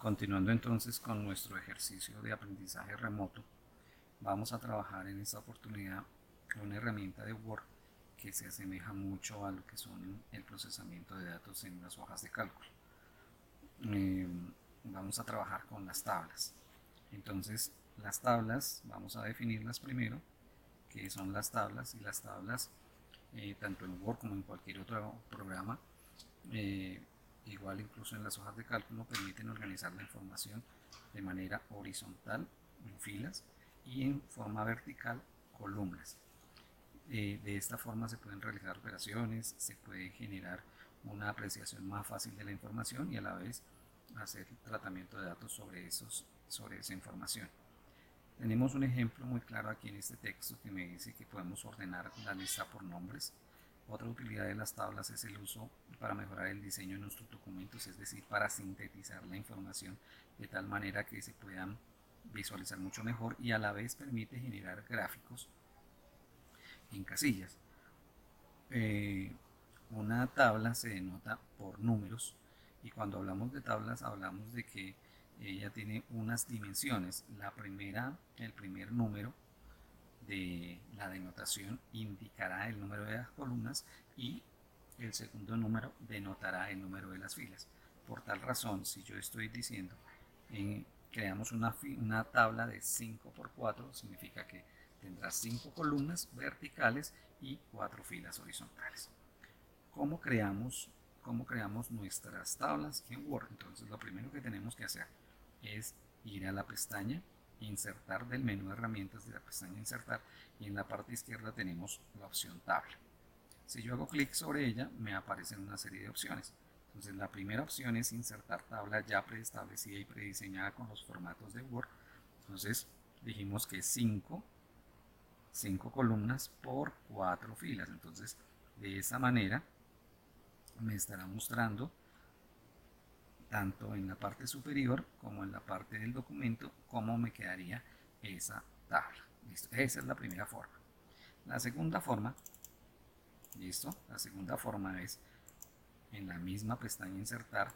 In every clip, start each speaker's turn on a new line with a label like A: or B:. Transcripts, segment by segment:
A: Continuando entonces con nuestro ejercicio de aprendizaje remoto, vamos a trabajar en esta oportunidad una herramienta de Word que se asemeja mucho a lo que son el procesamiento de datos en las hojas de cálculo. Eh, Vamos a trabajar con las tablas. Entonces, las tablas, vamos a definirlas primero, que son las tablas, y las tablas, tanto en Word como en cualquier otro programa, eh, igual incluso en las hojas de cálculo, permiten organizar la información de manera horizontal en filas y en forma vertical columnas. De esta forma se pueden realizar operaciones, se puede generar una apreciación más fácil de la información y a la vez hacer tratamiento de datos sobre esa información. Tenemos un ejemplo muy claro aquí en este texto que me dice que podemos ordenar la lista por nombres. Otra utilidad de las tablas es el uso para mejorar el diseño de nuestros documentos, es decir, para sintetizar la información de tal manera que se puedan visualizar mucho mejor y a la vez permite generar gráficos en casillas. Eh, una tabla se denota por números y cuando hablamos de tablas hablamos de que ella tiene unas dimensiones. El primer número de la denotación indicará el número de las columnas y el segundo número denotará el número de las filas. Por tal razón, si yo estoy diciendo creamos una tabla de 5 por 4, significa que tendrá 5 columnas verticales y 4 filas horizontales. ¿Cómo creamos, ¿Cómo creamos nuestras tablas en Word? Entonces lo primero que tenemos que hacer es ir a la pestaña insertar del menú de herramientas de la pestaña insertar y en la parte izquierda tenemos la opción tabla. Si yo hago clic sobre ella me aparecen una serie de opciones. Entonces la primera opción es insertar tabla ya preestablecida y prediseñada con los formatos de Word. Entonces dijimos que 5 columnas por 4 filas. Entonces de esa manera me estará mostrando tanto en la parte superior como en la parte del documento cómo me quedaría esa tabla. ¿Listo? Esa es la primera forma. La segunda forma, ¿listo? La segunda forma es en la misma pestaña insertar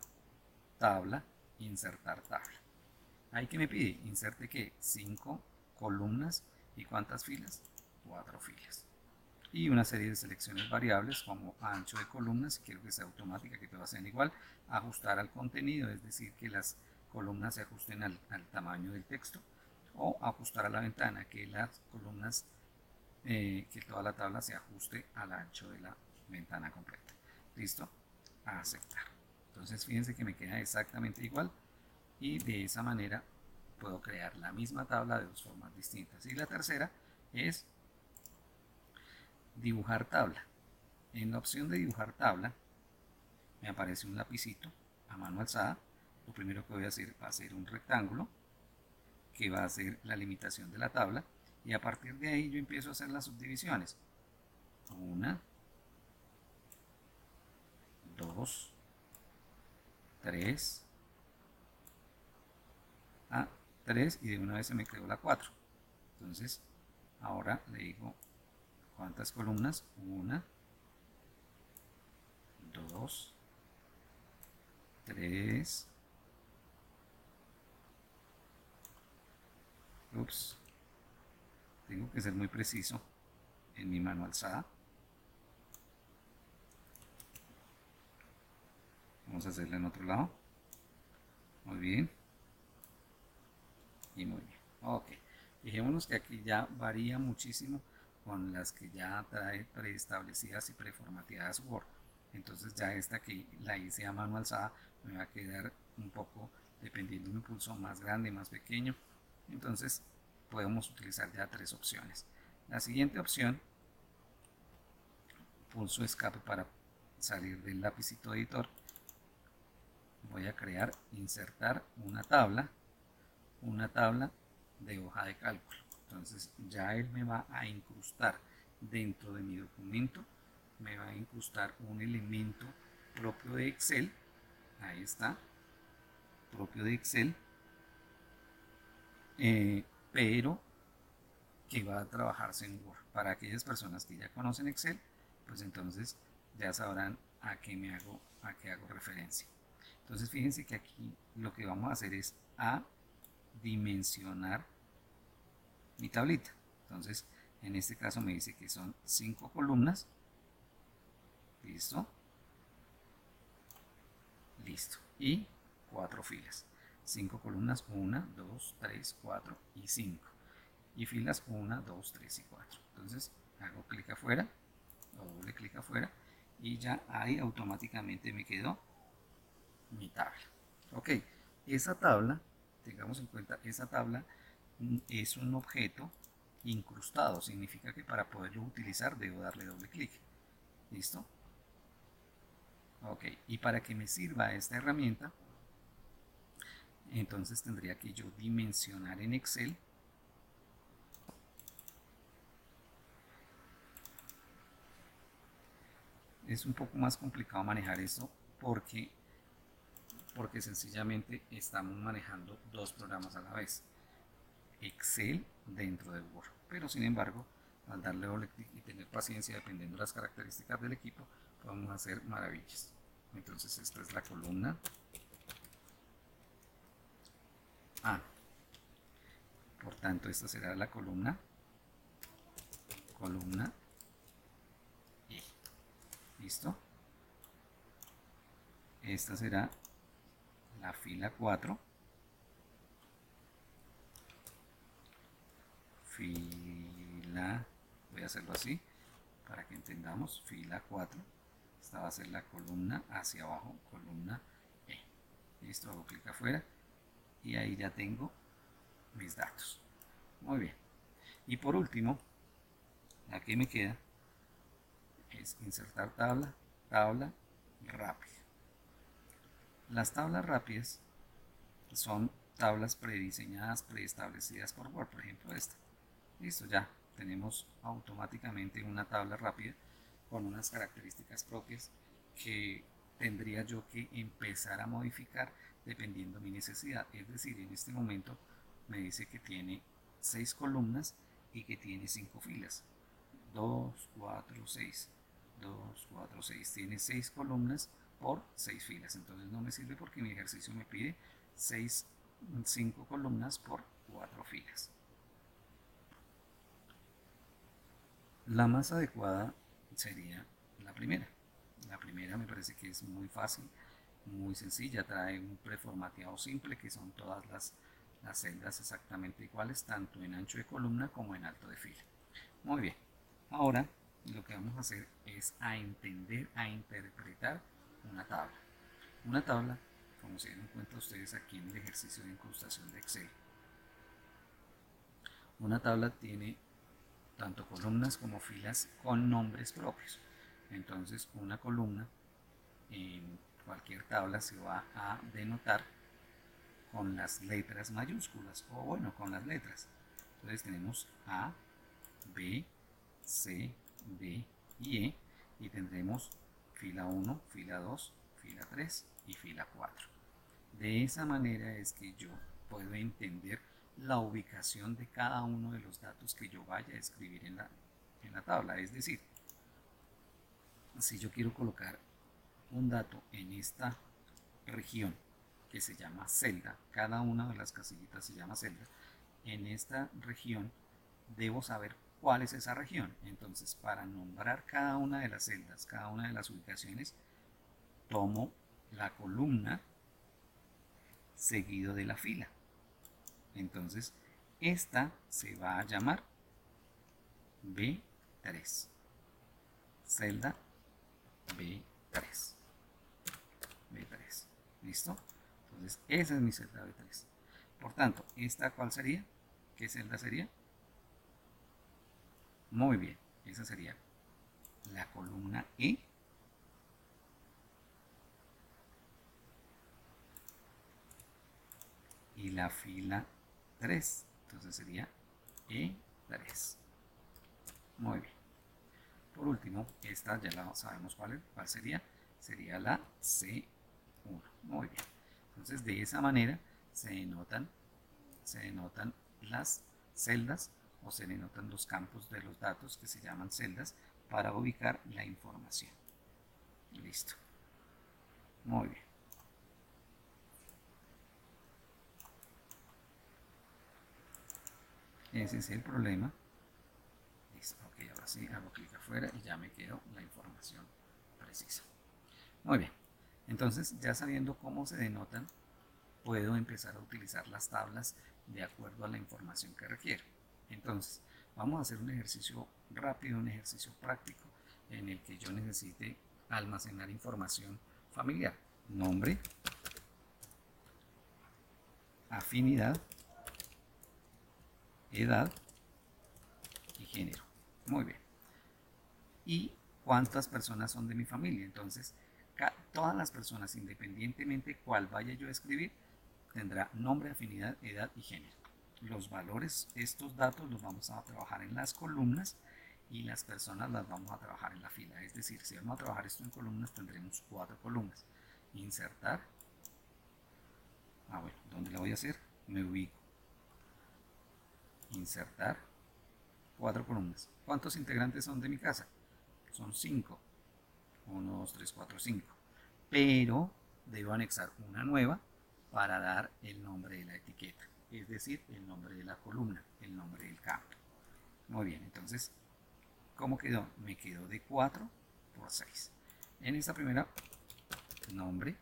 A: tabla, insertar tabla. Ahí que me pide, inserte que 5 columnas y cuántas filas, 4 filas. Y una serie de selecciones variables como ancho de columnas, si quiero que sea automática, que todas sean igual, ajustar al contenido, es decir, que las columnas se ajusten al tamaño del texto, o ajustar a la ventana, que las columnas, que toda la tabla se ajuste al ancho de la ventana completa. ¿Listo? A aceptar. Entonces fíjense que me queda exactamente igual y de esa manera puedo crear la misma tabla de dos formas distintas. Y la tercera es dibujar tabla. En la opción de dibujar tabla me aparece un lapicito a mano alzada. Lo primero que voy a hacer va a ser un rectángulo que va a ser la limitación de la tabla y a partir de ahí yo empiezo a hacer las subdivisiones. 1, 2, 3, 3 y de una vez se me creó la 4. Entonces ahora le digo cuántas columnas. 1, 2, 3, ups, tengo que ser muy preciso en mi mano alzada. Vamos a hacerla en otro lado. Muy bien. Y muy bien. Ok. Fijémonos que aquí ya varía muchísimo con las que ya trae preestablecidas y preformateadas Word. Entonces ya esta que la hice a mano alzada me va a quedar un poco dependiendo de un pulso más grande, más pequeño. Entonces podemos utilizar ya tres opciones. La siguiente opción, pulso escape para salir del lapicito editor. Voy a crear, insertar una tabla de hoja de cálculo. Entonces ya él me va a incrustar dentro de mi documento, me va a incrustar un elemento propio de Excel. Ahí está, propio de Excel, pero que va a trabajarse en Word. Para aquellas personas que ya conocen Excel, pues entonces ya sabrán a qué hago referencia. Entonces fíjense que aquí lo que vamos a hacer es dimensionar mi tablita. Entonces en este caso me dice que son 5 columnas. Listo. Listo. Y 4 filas. 5 columnas, 1, 2, 3, 4 y 5. Y filas 1, 2, 3 y 4. Entonces hago clic afuera, o doble clic afuera, y ya ahí automáticamente me quedó mi tabla. Ok, esa tabla, tengamos en cuenta, esa tabla es un objeto incrustado. Significa que para poderlo utilizar debo darle doble clic. ¿Listo? Ok, y para que me sirva esta herramienta, entonces tendría que yo dimensionar en Excel es un poco más complicado manejar esto porque sencillamente estamos manejando dos programas a la vez, Excel dentro de Word, pero sin embargo al darle doble clic y tener paciencia dependiendo de las características del equipo podemos hacer maravillas. Entonces esta es la columna A, por tanto esta será la columna E. ¿Listo? Esta será la fila 4, fila, voy a hacerlo así para que entendamos, fila 4, esta va a ser la columna hacia abajo, columna E. Listo, hago clic afuera y ahí ya tengo mis datos. Muy bien. Y por último, la que me queda es insertar tabla, tabla rápida. Las tablas rápidas son tablas prediseñadas, preestablecidas por Word, por ejemplo esta. Listo, ya tenemos automáticamente una tabla rápida con unas características propias que tendría yo que empezar a modificar dependiendo de mi necesidad. Es decir, en este momento me dice que tiene 6 columnas y que tiene 5 filas. 2, 4, 6. 2, 4, 6. Tiene 6 columnas por 6 filas. Entonces no me sirve porque mi ejercicio me pide 5 columnas por 4 filas. La más adecuada sería la primera. La primera me parece que es muy fácil, muy sencilla. Trae un preformateado simple que son todas las celdas exactamente iguales, tanto en ancho de columna como en alto de fila. Muy bien. Ahora lo que vamos a hacer es a entender, a interpretar una tabla. Una tabla, como se dieron cuenta ustedes aquí en el ejercicio de incrustación de Excel, una tabla tiene tanto columnas como filas con nombres propios. Entonces una columna en cualquier tabla se va a denotar con las letras mayúsculas, o bueno, con las letras. Entonces tenemos A, B, C, D y E, y tendremos fila 1, fila 2, fila 3 y fila 4. De esa manera es que yo puedo entender la ubicación de cada uno de los datos que yo vaya a escribir en la tabla. Es decir, si yo quiero colocar un dato en esta región que se llama celda, cada una de las casillitas se llama celda, en esta región debo saber cuál es esa región. Entonces, para nombrar cada una de las celdas, cada una de las ubicaciones, tomo la columna seguido de la fila. Entonces, esta se va a llamar B3, celda B3. B3. ¿Listo? Entonces, esa es mi celda B3. Por tanto, ¿esta cuál sería? ¿Qué celda sería? Muy bien, esa sería la columna E y la fila 3. Entonces sería E3. Muy bien. Por último, esta ya la sabemos cuál sería. Sería la C1. Muy bien. Entonces de esa manera se denotan las celdas o se denotan los campos de los datos que se llaman celdas para ubicar la información. Listo. Muy bien. Ese es el problema. Listo, ok, ahora sí hago clic afuera y ya me quedó la información precisa. Muy bien, entonces ya sabiendo cómo se denotan, puedo empezar a utilizar las tablas de acuerdo a la información que requiero. Entonces, vamos a hacer un ejercicio rápido, un ejercicio práctico en el que yo necesite almacenar información familiar. Nombre, afinidad, edad y género. Muy bien. Y cuántas personas son de mi familia. Entonces, todas las personas, independientemente cuál vaya yo a escribir, tendrá nombre, afinidad, edad y género. Los valores, estos datos los vamos a trabajar en las columnas y las personas las vamos a trabajar en la fila. Es decir, si vamos a trabajar esto en columnas, tendremos 4 columnas. Insertar. Bueno, ¿dónde la voy a hacer? Me ubico. Insertar. 4 columnas. ¿Cuántos integrantes son de mi casa? Son 5. 1, 2, 3, 4, 5. Pero debo anexar una nueva para dar el nombre de la etiqueta, es decir, el nombre de la columna, el nombre del campo. Muy bien, entonces, ¿cómo quedó? Me quedó de 4 por 6. En esta primera, nombre.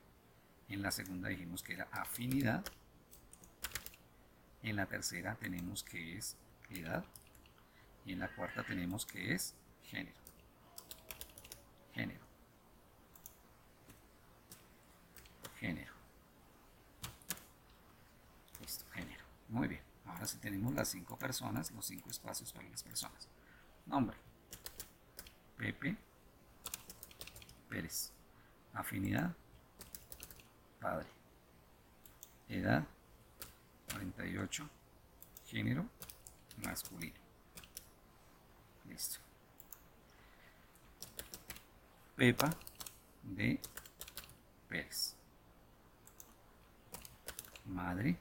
A: En la segunda dijimos que era afinidad. En la tercera tenemos que es edad. Y en la cuarta tenemos que es género. Género. Género. Listo, género. Muy bien. Ahora sí tenemos las 5 personas, los 5 espacios para las personas. Nombre. Pepe Pérez. Afinidad. Padre. Edad. 48. Género. Masculino. Listo. Pepa de Pérez. Madre.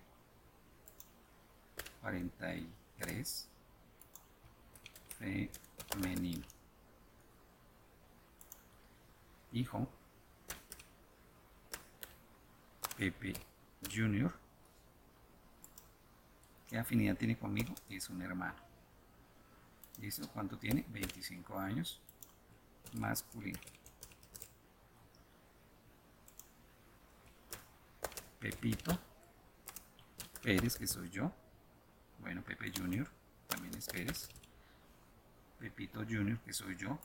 A: 43. Femenino. Hijo. Pepe Junior. ¿Qué afinidad tiene conmigo? Es un hermano. ¿Listo? ¿Cuánto tiene? 25 años. Masculino. Pepito Pérez, que soy yo. Bueno, Pepe Junior también es Pérez. Pepito Junior, que soy yo.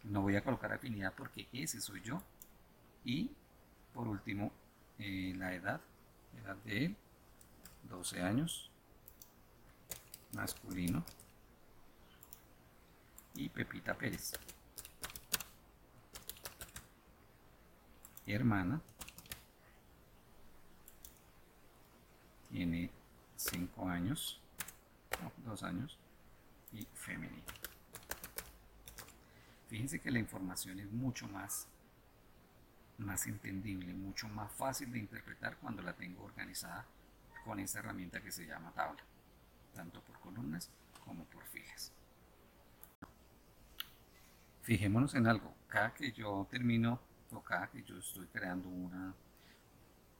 A: No voy a colocar afinidad porque ese soy yo. Y por último, la edad de él, 12 años, masculino. Y Pepita Pérez, hermana, tiene 5 años, no, 2 años, y femenino. Fíjense que la información es mucho más entendible, mucho más fácil de interpretar cuando la tengo organizada con esta herramienta que se llama tabla, tanto por columnas como por filas. Fijémonos en algo, cada que yo termino o cada que yo estoy creando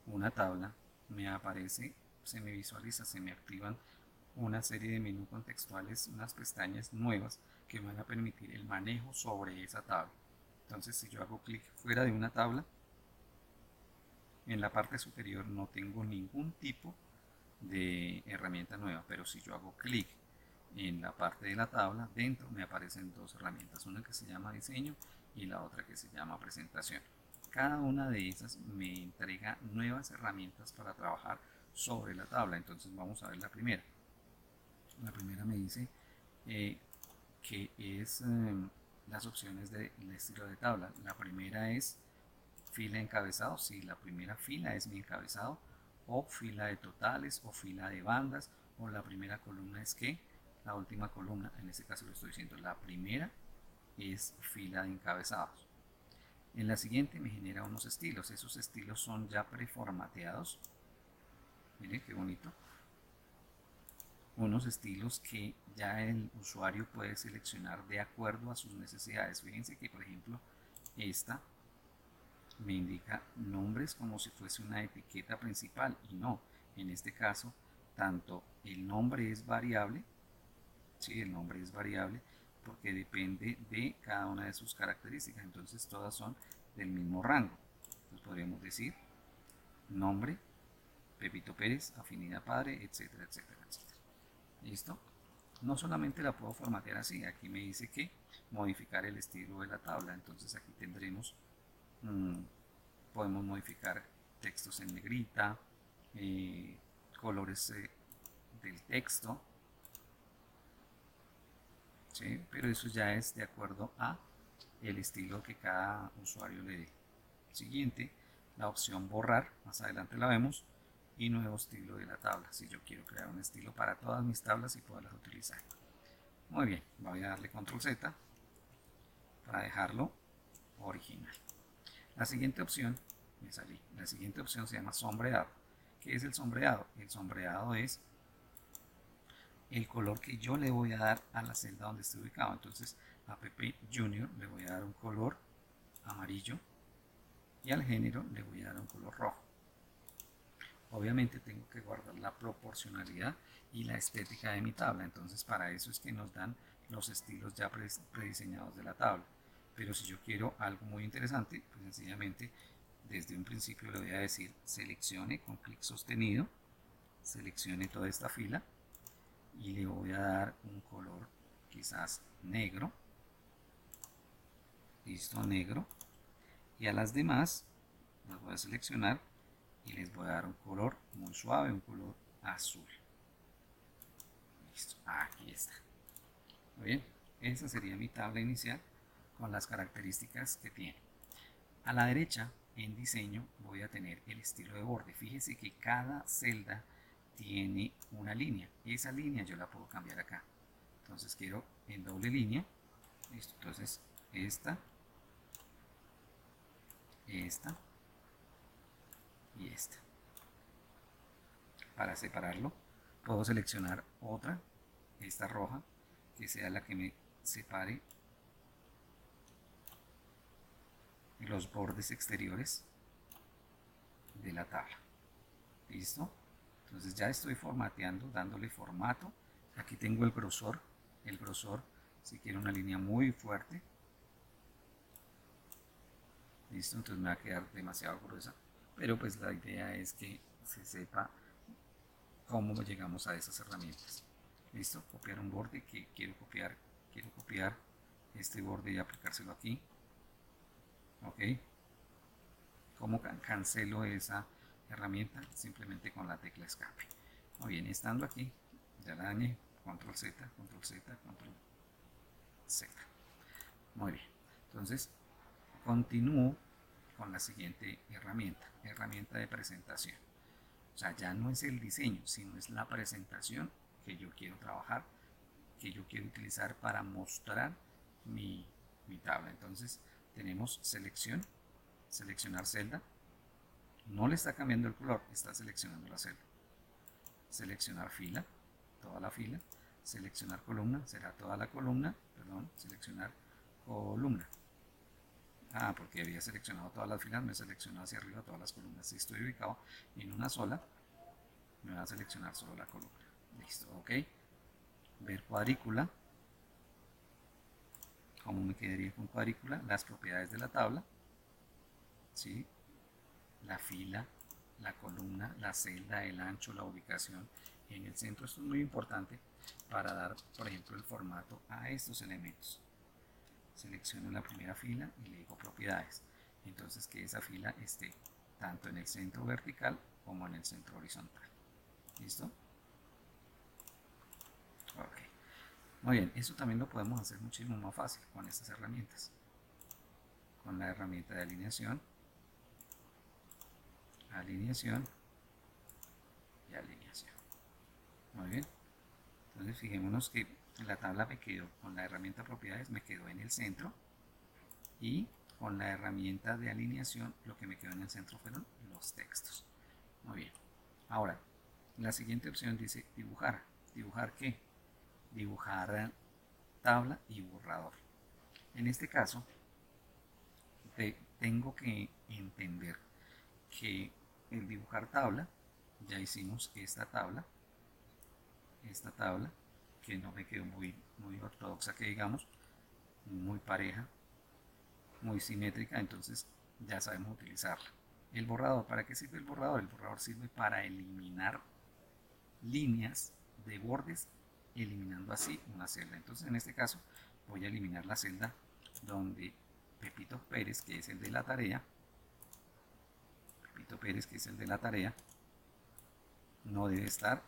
A: una tabla, me aparece, se me visualiza, se me activan una serie de menús contextuales, unas pestañas nuevas que me van a permitir el manejo sobre esa tabla. Entonces, si yo hago clic fuera de una tabla, en la parte superior no tengo ningún tipo de herramienta nueva, pero si yo hago clic en la parte de la tabla, dentro me aparecen 2 herramientas, una que se llama diseño y la otra que se llama presentación. Cada una de esas me entrega nuevas herramientas para trabajar sobre la tabla. Entonces vamos a ver la primera. La primera me dice que es las opciones del estilo de tabla. La primera es fila encabezado, si la primera fila es mi encabezado, o fila de totales, o fila de bandas, o la primera columna es que, la última columna, en este caso lo estoy diciendo, la primera es fila de encabezados. En la siguiente me genera unos estilos, esos estilos son ya preformateados, miren qué bonito, unos estilos que ya el usuario puede seleccionar de acuerdo a sus necesidades. Fíjense que por ejemplo esta me indica nombres como si fuese una etiqueta principal y no, en este caso tanto el nombre es variable, ¿sí? El nombre es variable porque depende de cada una de sus características, entonces todas son del mismo rango. Entonces podríamos decir nombre, Pepito Pérez, afinidad padre, etcétera, etcétera, etcétera. ¿Listo? No solamente la puedo formatear así, aquí me dice que modificar el estilo de la tabla, entonces aquí tendremos, podemos modificar textos en negrita, colores del texto, ¿sí? Pero eso ya es de acuerdo a el estilo que cada usuario le dé. Siguiente, la opción borrar, más adelante la vemos, y nuevo estilo de la tabla, si yo quiero crear un estilo para todas mis tablas y poderlas utilizar. Muy bien, voy a darle control Z para dejarlo original. La siguiente opción, me salí, la siguiente opción se llama sombreado. ¿Qué es el sombreado? El sombreado es el color que yo le voy a dar a la celda donde esté ubicado. Entonces a PP Junior le voy a dar un color amarillo y al género le voy a dar un color rojo. Obviamente tengo que guardar la proporcionalidad y la estética de mi tabla, entonces para eso es que nos dan los estilos ya prediseñados de la tabla. Pero si yo quiero algo muy interesante, pues sencillamente desde un principio le voy a decir seleccione con clic sostenido, seleccione toda esta fila y le voy a dar un color quizás negro, listo, negro, y a las demás las voy a seleccionar y les voy a dar un color muy suave, un color azul. Listo, aquí está. Muy bien, esa sería mi tabla inicial con las características que tiene. A la derecha, en diseño, voy a tener el estilo de borde. Fíjese que cada celda tiene una línea. Esa línea yo la puedo cambiar acá. Entonces quiero en doble línea. Listo, entonces esta y esta. Para separarlo, puedo seleccionar otra, esta roja, que sea la que me separe los bordes exteriores de la tabla. ¿Listo? Entonces ya estoy formateando, dándole formato. Aquí tengo el grosor. El grosor, si quiero una línea muy fuerte. ¿Listo? Entonces me va a quedar demasiado gruesa. Pero pues la idea es que se sepa cómo llegamos a esas herramientas. ¿Listo? Copiar un borde que quiero copiar este borde y aplicárselo aquí. ¿Ok? ¿Cómo cancelo esa herramienta? Simplemente con la tecla escape. Muy bien, estando aquí, ya la dañé, control Z, control Z, control Z. Muy bien, entonces continúo con la siguiente herramienta, herramienta de presentación. O sea, ya no es el diseño, sino es la presentación que yo quiero trabajar, que yo quiero utilizar para mostrar mi tabla. Entonces tenemos selección, seleccionar celda, no le está cambiando el color, está seleccionando la celda. Seleccionar fila, toda la fila. Seleccionar columna, será toda la columna, perdón, seleccionar columna. Ah, porque había seleccionado todas las filas, me seleccionó hacia arriba todas las columnas. Si estoy ubicado en una sola, me va a seleccionar solo la columna. Listo, ok. Ver cuadrícula. ¿Cómo me quedaría con cuadrícula? Las propiedades de la tabla. ¿Sí? La fila, la columna, la celda, el ancho, la ubicación en el centro. Esto es muy importante para dar, por ejemplo, el formato a estos elementos. Selecciono la primera fila y le digo propiedades. Entonces que esa fila esté tanto en el centro vertical como en el centro horizontal. ¿Listo? Ok. Muy bien, eso también lo podemos hacer muchísimo más fácil con estas herramientas. Con la herramienta de alineación, alineación y alineación. Muy bien. Entonces fijémonos que la tabla me quedó con la herramienta propiedades, me quedó en el centro, y con la herramienta de alineación lo que me quedó en el centro fueron los textos. Muy bien. Ahora, la siguiente opción dice dibujar. ¿Dibujar qué? Dibujar tabla y borrador. En este caso, tengo que entender que el dibujar tabla, ya hicimos esta tabla, esta tabla, que no me quedó muy ortodoxa, que digamos, muy pareja, muy simétrica, entonces ya sabemos utilizarla. El borrador, ¿para qué sirve el borrador? El borrador sirve para eliminar líneas de bordes, eliminando así una celda. Entonces en este caso voy a eliminar la celda donde Pepito Pérez, que es el de la tarea, Pepito Pérez, que es el de la tarea, no debe estar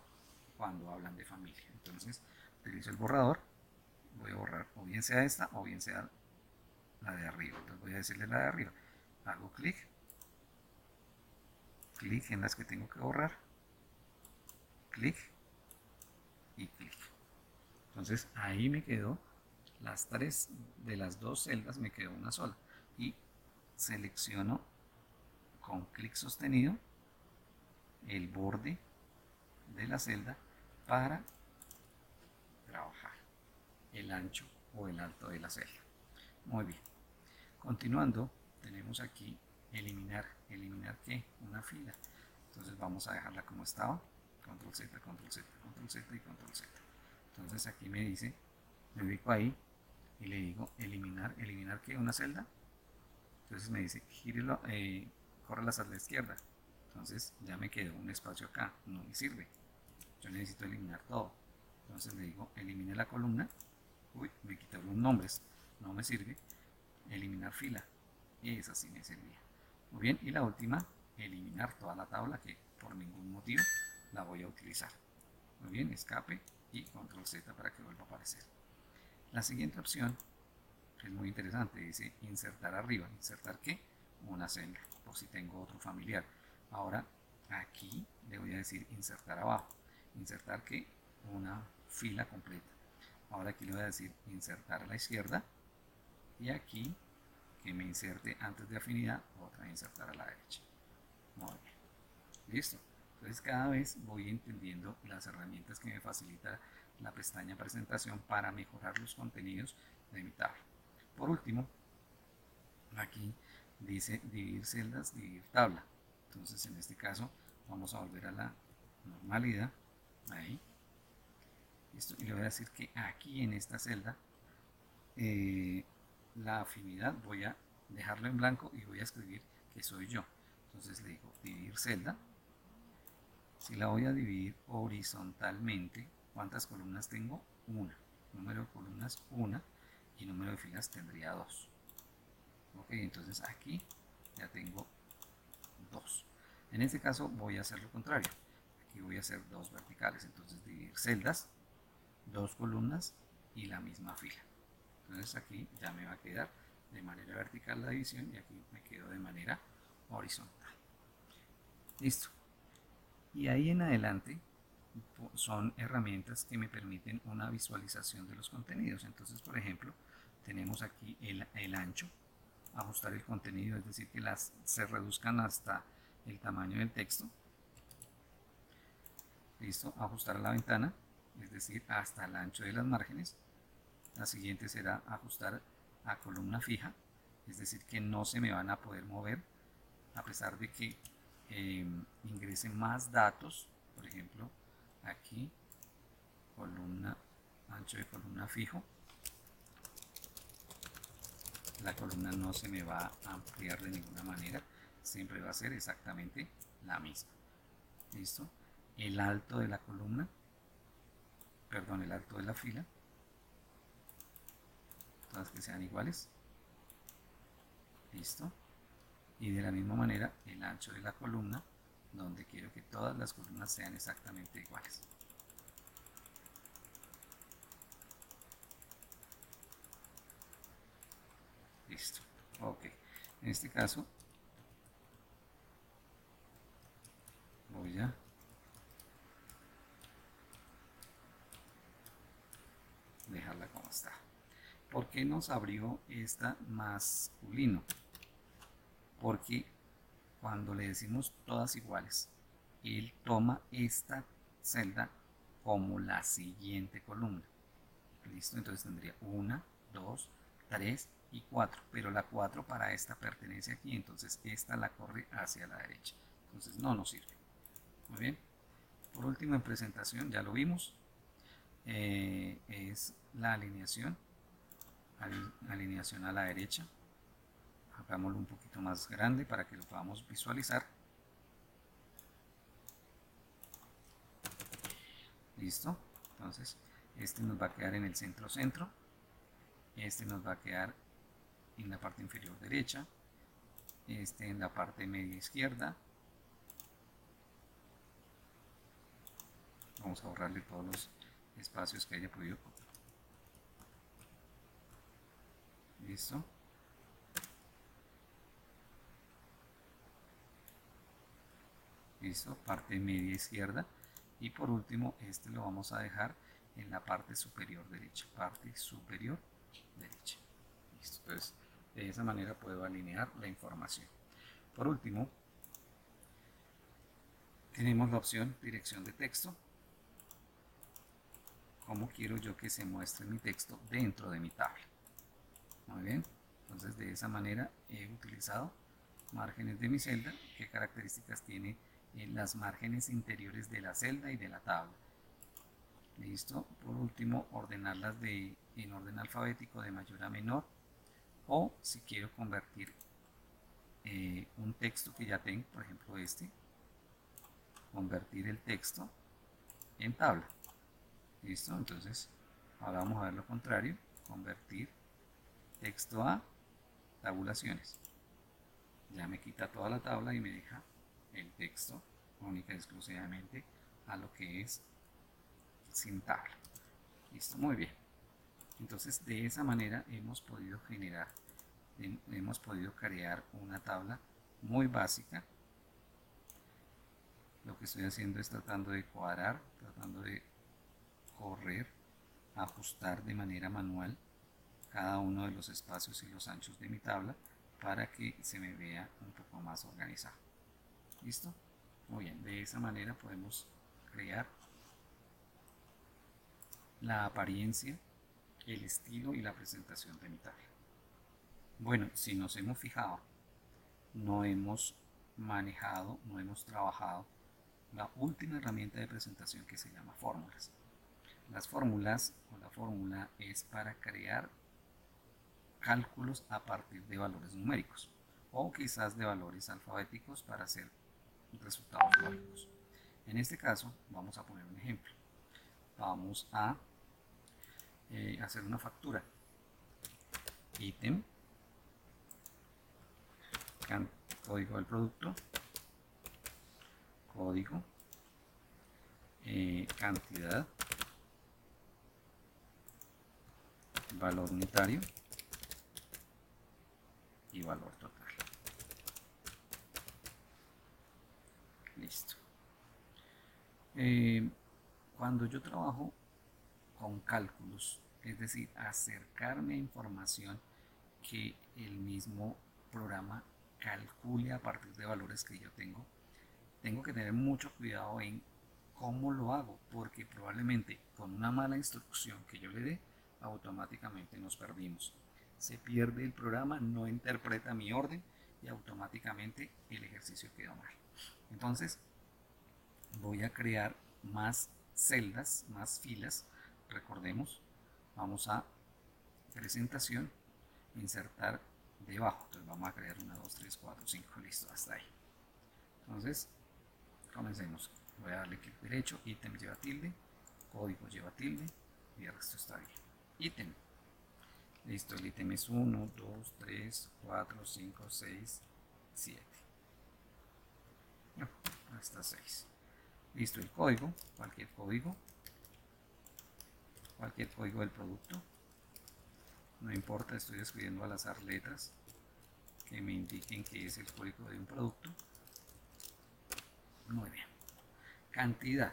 A: cuando hablan de familia. Entonces utilizo el borrador, voy a borrar o bien sea esta o bien sea la de arriba. Entonces voy a decirle la de arriba, hago clic en las que tengo que borrar, clic y clic. Entonces ahí me quedó las tres de las dos celdas, me quedó una sola, y selecciono con clic sostenido el borde de la celda para trabajar el ancho o el alto de la celda. Muy bien, continuando tenemos aquí eliminar ¿qué? Una fila. Entonces vamos a dejarla como estaba, control Z, control Z, control Z y control Z. Entonces aquí me dice, me ubico ahí y le digo eliminar ¿qué? Una celda. Entonces me dice gírelo, córrelas a la izquierda. Entonces ya me quedó un espacio acá, no me sirve. Yo necesito eliminar todo. Entonces le digo elimine la columna. Uy, me quitaron los nombres, no me sirve. Eliminar fila, esa sí me servía. Muy bien, y la última, eliminar toda la tabla, que por ningún motivo la voy a utilizar. Muy bien, escape y control Z para que vuelva a aparecer. La siguiente opción es muy interesante, dice insertar arriba. ¿Insertar qué? Una celda, por si tengo otro familiar. Ahora aquí le voy a decir insertar abajo. ¿Insertar qué? Una fila completa. Ahora aquí le voy a decir insertar a la izquierda y aquí que me inserte antes de afinidad, otra insertar a la derecha. Muy bien, listo. Entonces cada vez voy entendiendo las herramientas que me facilita la pestaña presentación para mejorar los contenidos de mi tabla. Por último, aquí dice dividir celdas, dividir tabla. Entonces en este caso vamos a volver a la normalidad, ahí. Listo. Y le voy a decir que aquí en esta celda la afinidad voy a dejarlo en blanco y voy a escribir que soy yo. Entonces le digo dividir celda. Si la voy a dividir horizontalmente, ¿cuántas columnas tengo? Una. Número de columnas, una. Y número de filas tendría dos. Ok, entonces aquí ya tengo dos. En este caso voy a hacer lo contrario. Aquí voy a hacer dos verticales. Entonces dividir celdas, dos columnas y la misma fila. Entonces aquí ya me va a quedar de manera vertical la división y aquí me quedo de manera horizontal. Listo. Y ahí en adelante son herramientas que me permiten una visualización de los contenidos. Entonces, por ejemplo, tenemos aquí el ancho, ajustar el contenido, es decir, que se reduzcan hasta el tamaño del texto. Listo, ajustar a la ventana, es decir, hasta el ancho de las márgenes. La siguiente será ajustar a columna fija, es decir, que no se me van a poder mover a pesar de que ingrese más datos. Por ejemplo, aquí columna, ancho de columna fijo, la columna no se me va a ampliar de ninguna manera, siempre va a ser exactamente la misma. Listo. El alto de la columna, perdón, el alto de la fila, todas que sean iguales. Listo. Y de la misma manera el ancho de la columna, donde quiero que todas las columnas sean exactamente iguales. Listo. Ok. En este caso voy a dejarla como está. ¿Por qué nos abrió esta masculino? Porque cuando le decimos todas iguales, él toma esta celda como la siguiente columna. Listo, entonces tendría 1, 2, 3 y 4, pero la 4 para esta pertenece aquí, entonces esta la corre hacia la derecha, entonces no nos sirve. Muy bien, por último en presentación ya lo vimos, es la alineación, alineación a la derecha. Hagámoslo un poquito más grande para que lo podamos visualizar. Listo. Entonces este nos va a quedar en el centro, este nos va a quedar en la parte inferior derecha, este en la parte media izquierda. Vamos a borrarle todos los espacios que haya podido. Listo. Listo, parte media izquierda. Y por último, este lo vamos a dejar en la parte superior derecha. Parte superior derecha. Listo. Entonces, de esa manera puedo alinear la información. Por último, tenemos la opción dirección de texto. ¿Cómo quiero yo que se muestre mi texto dentro de mi tabla? Muy bien. Entonces, de esa manera he utilizado márgenes de mi celda. ¿Qué características tiene en las márgenes interiores de la celda y de la tabla? Listo. Por último, ordenarlas en orden alfabético de mayor a menor, o si quiero convertir un texto que ya tengo, por ejemplo convertir el texto en tabla. Listo. Entonces ahora vamos a ver lo contrario, convertir texto a tabulaciones. Ya me quita toda la tabla y me deja el texto única y exclusivamente a lo que es sin tabla. Listo, muy bien. Entonces de esa manera hemos podido crear una tabla muy básica. Lo que estoy haciendo es tratando de cuadrar, tratando de correr, ajustar de manera manual cada uno de los espacios y los anchos de mi tabla para que se me vea un poco más organizado. ¿Listo? Muy bien, de esa manera podemos crear la apariencia, el estilo y la presentación de mi tabla. Bueno, si nos hemos fijado, no hemos manejado, no hemos trabajado la última herramienta de presentación que se llama fórmulas. Las fórmulas o la fórmula es para crear cálculos a partir de valores numéricos o quizás de valores alfabéticos para hacer resultados lógicos. En este caso vamos a poner un ejemplo. Vamos a hacer una factura. Ítem, código del producto, código, cantidad, valor unitario y valor total. Listo. Cuando yo trabajo con cálculos, es decir, acercarme a información que el mismo programa calcule a partir de valores que yo tengo que tener mucho cuidado en cómo lo hago, porque probablemente con una mala instrucción que yo le dé, automáticamente nos perdimos. Se pierde el programa, no interpreta mi orden y automáticamente el ejercicio quedó mal. Entonces voy a crear más celdas, más filas. Recordemos, vamos a presentación, insertar debajo. Entonces vamos a crear 1, 2, 3, 4, 5, listo, hasta ahí. Entonces comencemos. Voy a darle clic derecho, ítem lleva tilde, código lleva tilde y el resto está bien. Ítem. Listo, el ítem es 1, 2, 3, 4, 5, 6, 7. No, hasta 6. Listo, el código, cualquier código del producto. No importa, estoy escribiendo al azar letras que me indiquen que es el código de un producto. Muy bien. Cantidad.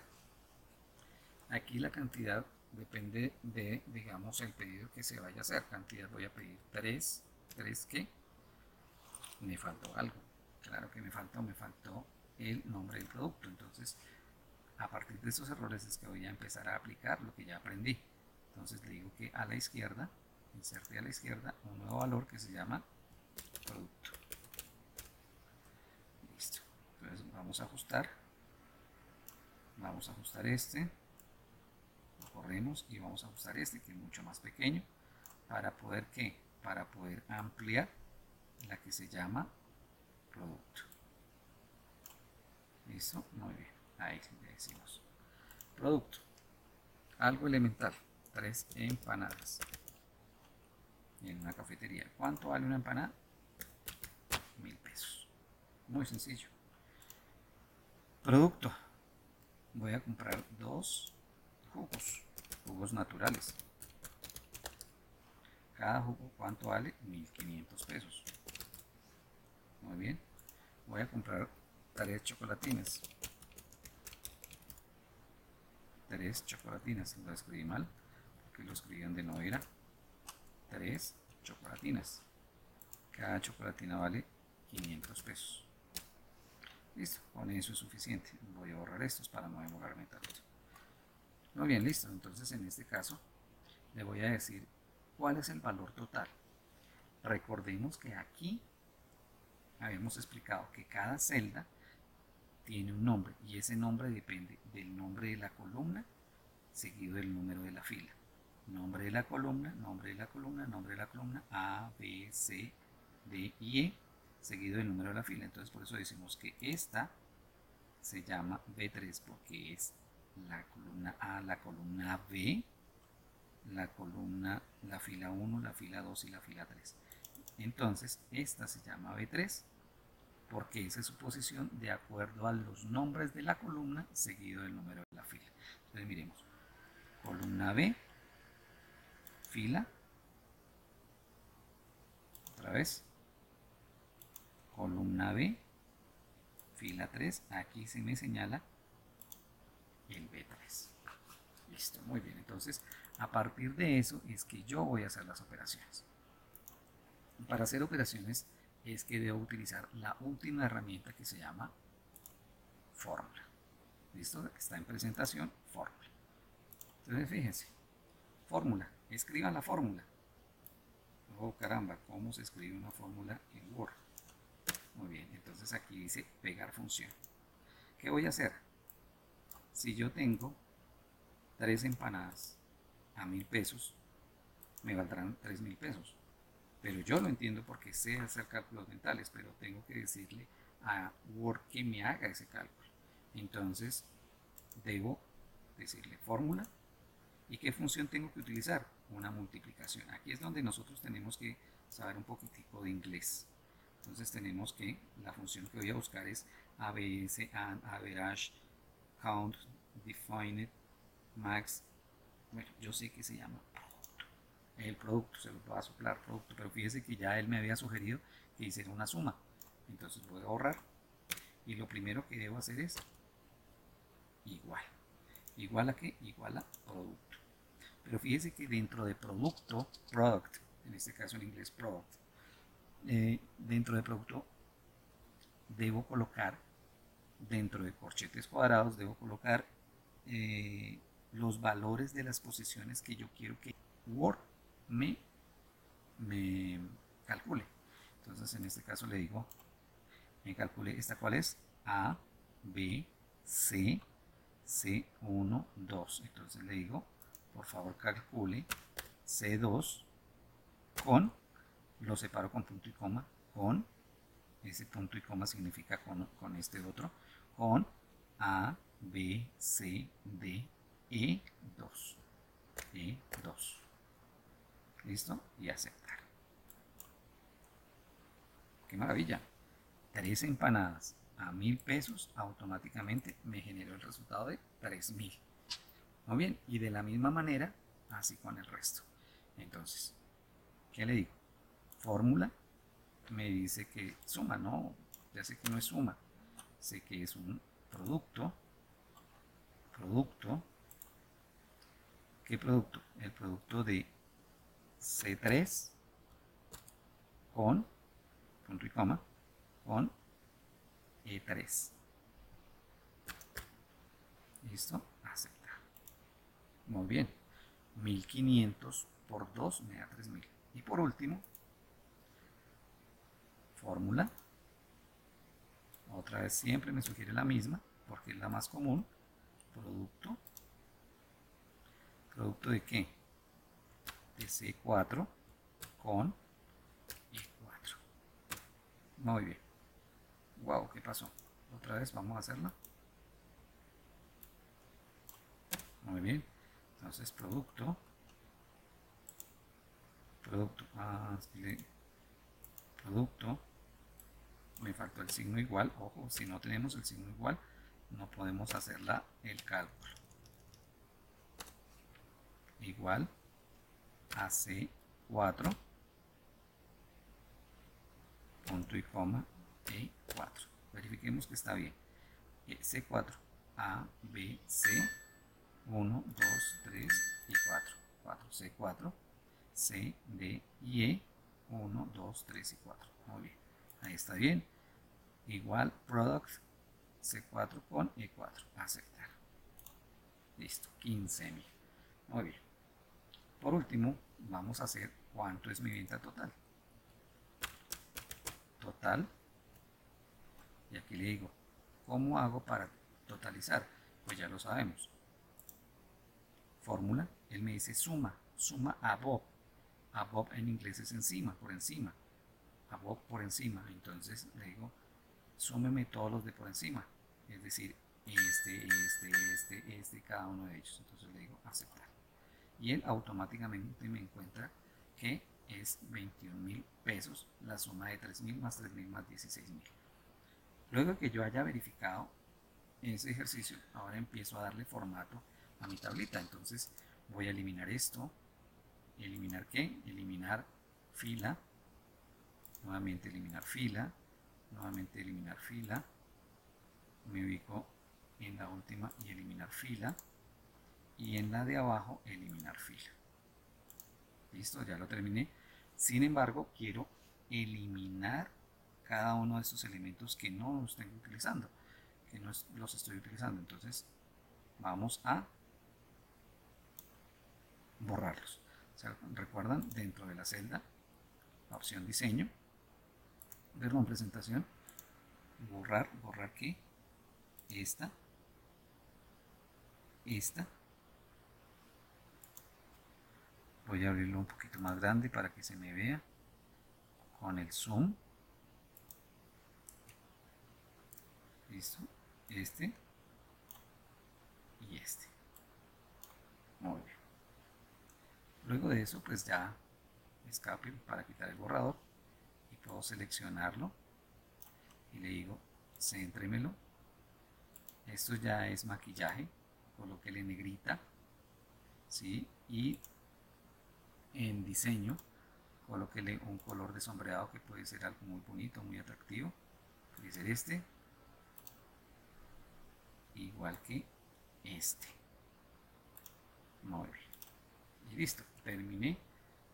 A: Aquí la cantidad depende de, digamos, el pedido que se vaya a hacer. Cantidad voy a pedir 3. ¿3 qué? Me faltó algo. Claro que me faltó el nombre del producto. Entonces, a partir de esos errores es que voy a empezar a aplicar lo que ya aprendí. Entonces le digo que a la izquierda, inserte a la izquierda un nuevo valor que se llama producto. Listo. Entonces vamos a ajustar este. corremos y vamos a usar este que es mucho más pequeño para poder ¿qué? Para poder ampliar la que se llama producto. ¿Listo? Muy bien. Ahí le decimos producto. Algo elemental. 3 empanadas. En una cafetería. ¿Cuánto vale una empanada? 1000 pesos. Muy sencillo. Producto. Voy a comprar 2 jugos naturales. Cada jugo, ¿cuánto vale? 1500 pesos. Muy bien. Voy a comprar 3 chocolatinas. 3 chocolatinas. Lo escribí mal, porque lo escribí donde no era. 3 chocolatinas. Cada chocolatina vale 500 pesos. Listo, con eso es suficiente. Voy a borrar estos para no demorarme tanto. Muy bien, listo. Entonces en este caso le voy a decir cuál es el valor total. Recordemos que aquí habíamos explicado que cada celda tiene un nombre y ese nombre depende del nombre de la columna seguido del número de la fila. Nombre de la columna, nombre de la columna, nombre de la columna, A, B, C, D y E, seguido del número de la fila. Entonces por eso decimos que esta se llama B3 porque es la columna A, la columna B, la fila 1, la fila 2 y la fila 3. Entonces esta se llama B3 porque esa es su posición de acuerdo a los nombres de la columna seguido del número de la fila. Entonces miremos, columna B, fila, otra vez, columna B, fila 3, aquí se me señala el B3. Listo, muy bien. Entonces, a partir de eso es que yo voy a hacer las operaciones. Para hacer operaciones es que debo utilizar la última herramienta que se llama fórmula. ¿Listo? Está en presentación, fórmula. Entonces, fíjense, fórmula, escriban la fórmula. Oh, caramba, ¿cómo se escribe una fórmula en Word? Muy bien, entonces aquí dice pegar función. ¿Qué voy a hacer? Si yo tengo 3 empanadas a 1000 pesos, me valdrán 3000 pesos. Pero yo lo entiendo porque sé hacer cálculos mentales, pero tengo que decirle a Word que me haga ese cálculo. Entonces, debo decirle fórmula. ¿Y qué función tengo que utilizar? Una multiplicación. Aquí es donde nosotros tenemos que saber un poquitico de inglés. Entonces tenemos que, la función que voy a buscar es ABS, average, count, defined, max. Bueno, yo sé que se llama producto. El producto, se lo va a soplar producto, pero fíjese que ya él me había sugerido que hiciera una suma. Entonces voy a ahorrar y lo primero que debo hacer es igual. ¿Igual a qué? Igual a producto. Pero fíjese que dentro de producto, product, en este caso en inglés product, dentro de producto debo colocar, dentro de corchetes cuadrados, debo colocar los valores de las posiciones que yo quiero que Word me calcule. Entonces en este caso le digo, me calcule esta cuál es, A, B, C, C1, 2. Entonces le digo, por favor calcule C2 con, lo separo con punto y coma, con, ese punto y coma significa con este otro, con A, B, C, D, E2. E2. ¿Listo? Y aceptar. ¡Qué maravilla! 3 empanadas a 1000 pesos, automáticamente me generó el resultado de 3000. Muy bien, y de la misma manera, así con el resto. Entonces, ¿qué le digo? Fórmula, me dice que suma, no, ya sé que no es suma, sé que es un producto. ¿Qué producto? El producto de C3 con, punto y coma, con E3. ¿Listo? Aceptar. Muy bien. 1500 por 2 me da 3000. Y por último, fórmula. Otra vez siempre me sugiere la misma, porque es la más común. Producto. ¿Producto de qué? De C4 con E4. Muy bien. Wow, ¿qué pasó? Otra vez vamos a hacerla. Muy bien. Entonces, producto, producto, me faltó el signo igual. Ojo, si no tenemos el signo igual, no podemos hacerla el cálculo. Igual a C4, punto y coma, E4. Verifiquemos que está bien. C4, A, B, C, 1, 2, 3 y 4. 4, C4, C, D y E, 1, 2, 3 y 4. Muy bien, ahí está bien. Igual product C4 con E4. Aceptar. Listo, 15.000. Muy bien. Por último, vamos a hacer cuánto es mi venta total. Total. Y aquí le digo, ¿cómo hago para totalizar? Pues ya lo sabemos. Fórmula, él me dice suma, suma above. Above en inglés es encima, por encima. Above por encima. Entonces le digo, súmeme todos los de por encima. Es decir, cada uno de ellos. Entonces le digo aceptar. Y él automáticamente me encuentra que es 21.000 pesos la suma de 3.000 más 3.000 más 16.000. Luego de que yo haya verificado ese ejercicio, ahora empiezo a darle formato a mi tablita. Entonces voy a eliminar esto. ¿Eliminar qué? Eliminar fila. Nuevamente eliminar fila. Nuevamente eliminar fila. Me ubico en la última y eliminar fila. Y en la de abajo eliminar fila. Listo, ya lo terminé. Sin embargo, quiero eliminar cada uno de estos elementos que no los tengo utilizando, que no los estoy utilizando. Entonces vamos a borrarlos. O sea, recuerdan, dentro de la celda, la opción diseño, perdón, presentación, borrar, borrar qué, esta, voy a abrirlo un poquito más grande para que se me vea con el zoom. Listo, este y este. Muy bien. Luego de eso, pues ya escape para quitar el borrador y puedo seleccionarlo y le digo céntremelo. Esto ya es maquillaje, colóquele negrita, ¿sí? Y en diseño colóquele un color de sombreado que puede ser algo muy bonito, muy atractivo. Puede ser este, igual que este. Muy bien. Y listo, terminé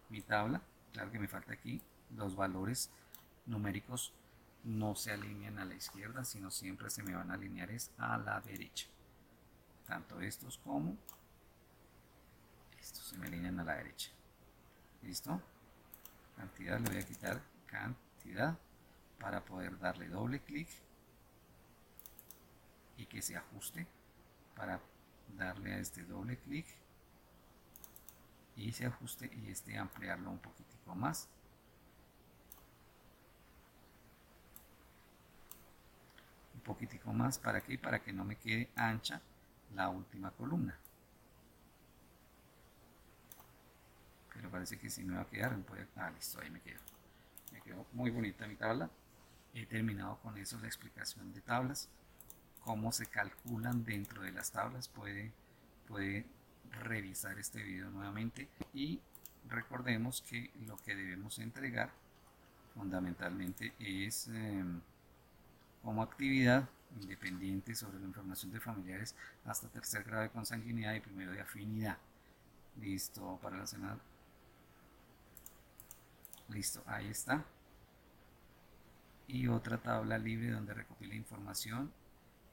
A: mi tabla. Claro que me falta aquí los valores numéricos, no se alinean a la izquierda, sino siempre se me van a alinear a la derecha. Tanto estos como estos se me alinean a la derecha. ¿Listo? Cantidad, le voy a quitar cantidad para poder darle doble clic y que se ajuste. Para darle a este doble clic y se ajuste y ampliarlo un poquitico más. Un poquitico más, ¿para qué? Para que no me quede ancha la última columna. Pero parece que sí me va a quedar. Listo, ahí me quedó. Me quedó muy bonita mi tabla. He terminado con eso la explicación de tablas. Cómo se calculan dentro de las tablas. Puede revisar este video nuevamente. Y recordemos que lo que debemos entregar fundamentalmente es como actividad independiente sobre la información de familiares hasta tercer grado de consanguinidad y primero de afinidad. Listo para la semana. Listo, ahí está. Y otra tabla libre donde recopila información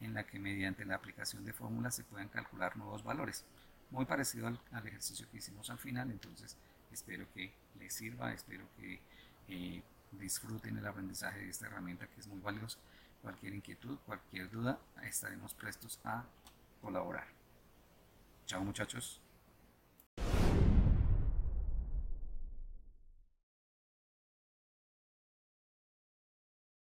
A: en la que mediante la aplicación de fórmulas se puedan calcular nuevos valores. Muy parecido al ejercicio que hicimos al final, entonces espero que les sirva, espero que disfruten el aprendizaje de esta herramienta que es muy valiosa. Cualquier inquietud, cualquier duda, estaremos prestos a colaborar. Chao muchachos.